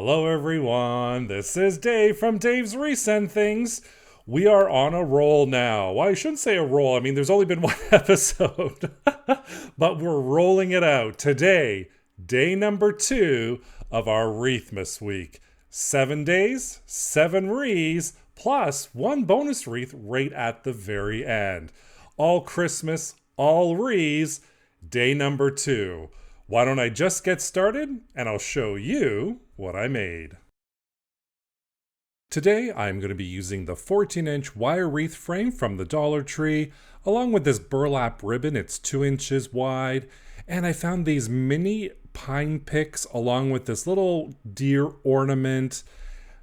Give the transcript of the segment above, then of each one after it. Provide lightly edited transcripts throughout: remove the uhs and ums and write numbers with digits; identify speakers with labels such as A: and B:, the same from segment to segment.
A: Hello everyone, this is Dave from Dave's Resend Things. We are on a roll now. Well, I shouldn't say a roll, I mean there's only been one episode. But we're rolling it out. Today, day number 2 of our Wreathmas week. 7 days, 7 wreaths, plus 1 bonus wreath right at the very end. All Christmas, all wreaths, day number 2. Why don't I just get started and I'll show you what I made. Today I'm going to be using the 14-inch wire wreath frame from the Dollar Tree, along with this burlap ribbon. It's 2 inches wide, and I found these mini pine picks along with this little deer ornament,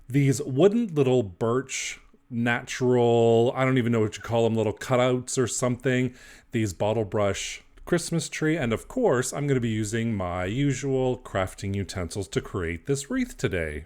A: these wooden little birch natural, I don't even know what you call them, little cutouts or something, these bottle brush Christmas tree, and of course I'm going to be using my usual crafting utensils to create this wreath today.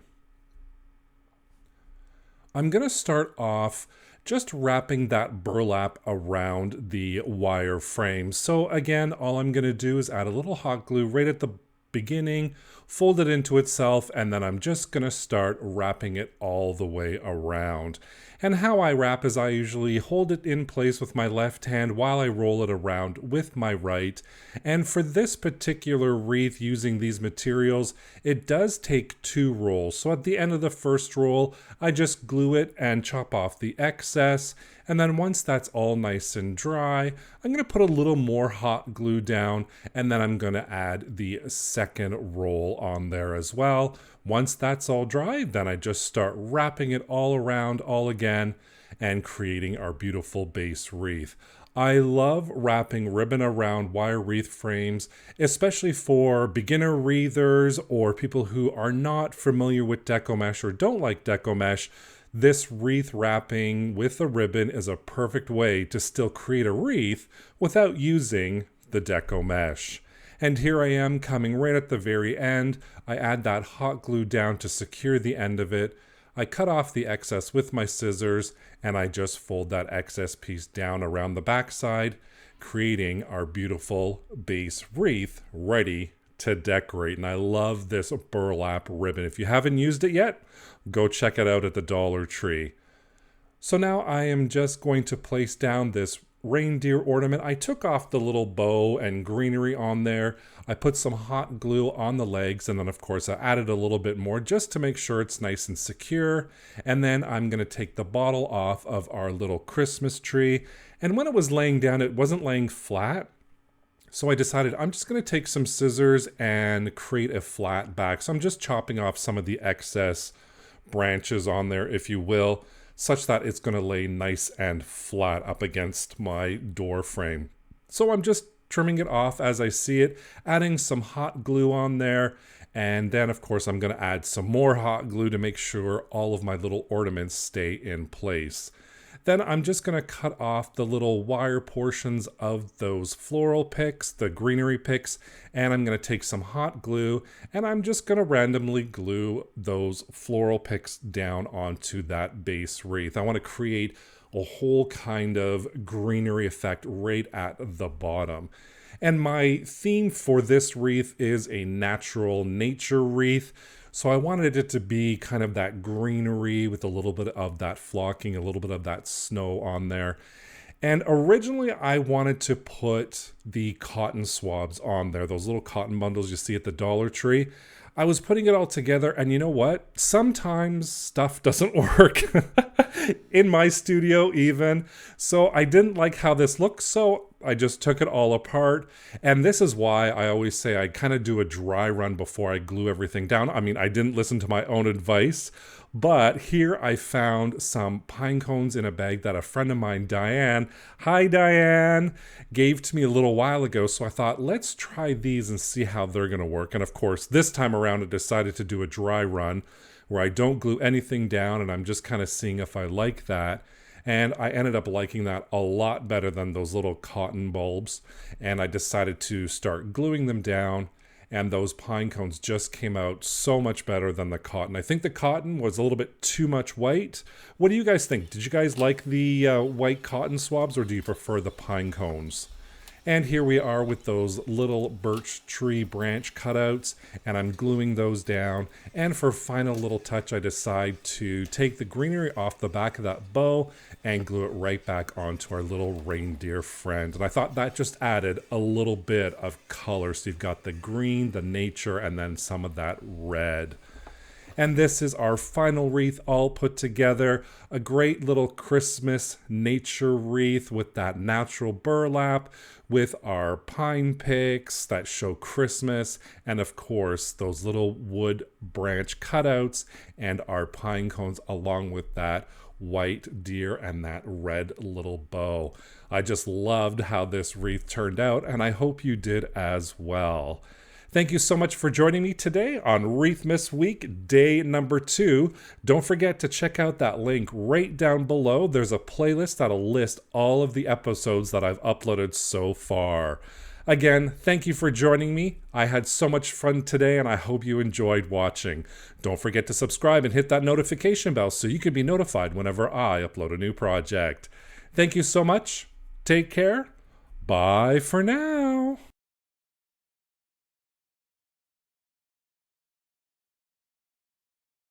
A: I'm going to start off just wrapping that burlap around the wire frame. So again, all I'm going to do is add a little hot glue right at the beginning, fold it into itself, and then I'm just going to start wrapping it all the way around. And how I wrap is I usually hold it in place with my left hand while I roll it around with my right. And for this particular wreath using these materials, it does take 2 rolls. So at the end of the first roll, I just glue it and chop off the excess. And then once that's all nice and dry, I'm going to put a little more hot glue down, and then I'm going to add the second roll on there as well. Once that's all dry, then I just start wrapping it all around all again and creating our beautiful base wreath. I love wrapping ribbon around wire wreath frames, especially for beginner wreathers or people who are not familiar with deco mesh or don't like deco mesh. This wreath wrapping with a ribbon is a perfect way to still create a wreath without using the deco mesh. And here I am coming right at the very end. I add that hot glue down to secure the end of it. I cut off the excess with my scissors, and I just fold that excess piece down around the backside, creating our beautiful base wreath ready to decorate. And I love this burlap ribbon. If you haven't used it yet, go check it out at the Dollar Tree. So now I am just going to place down this reindeer ornament. I took off the little bow and greenery on there. I put some hot glue on the legs, and then of course I added a little bit more just to make sure it's nice and secure. And then I'm going to take the bottle off of our little Christmas tree. And when it was laying down, it wasn't laying flat. So I decided I'm just going to take some scissors and create a flat back. So I'm just chopping off some of the excess branches on there, if you will, such that it's going to lay nice and flat up against my door frame. So I'm just trimming it off as I see it, adding some hot glue on there, and then of course I'm going to add some more hot glue to make sure all of my little ornaments stay in place. Then I'm just going to cut off the little wire portions of those floral picks, the greenery picks, and I'm going to take some hot glue, and I'm just going to randomly glue those floral picks down onto that base wreath. I want to create a whole kind of greenery effect right at the bottom. And my theme for this wreath is a natural nature wreath. So I wanted it to be kind of that greenery with a little bit of that flocking, a little bit of that snow on there. And originally I wanted to put the cotton swabs on there, those little cotton bundles you see at the Dollar Tree. I was putting it all together, and you know what? Sometimes stuff doesn't work in my studio even. So I didn't like how this looked, so I just took it all apart. And this is why I always say I kind of do a dry run before I glue everything down. I mean, I didn't listen to my own advice, but here I found some pine cones in a bag that a friend of mine, Diane, hi Diane, gave to me a little while ago. So I thought, let's try these and see how they're going to work. And of course, this time around, I decided to do a dry run where I don't glue anything down, and I'm just kind of seeing if I like that. And I ended up liking that a lot better than those little cotton bulbs. And I decided to start gluing them down, and those pine cones just came out so much better than the cotton. I think the cotton was a little bit too much white. What do you guys think? Did you guys like the white cotton swabs, or do you prefer the pine cones? And here we are with those little birch tree branch cutouts, and I'm gluing those down. And for final little touch, I decide to take the greenery off the back of that bow and glue it right back onto our little reindeer friend. And I thought that just added a little bit of color. So you've got the green, the nature, and then some of that red. And this is our final wreath all put together. A great little Christmas nature wreath with that natural burlap, with our pine picks that show Christmas, and of course those little wood branch cutouts and our pine cones along with that white deer and that red little bow. I just loved how this wreath turned out, and I hope you did as well. Thank you so much for joining me today on Wreathmas Week, day number 2. Don't forget to check out that link right down below. There's a playlist that'll list all of the episodes that I've uploaded so far. Again, thank you for joining me. I had so much fun today, and I hope you enjoyed watching. Don't forget to subscribe and hit that notification bell so you can be notified whenever I upload a new project. Thank you so much. Take care. Bye for now.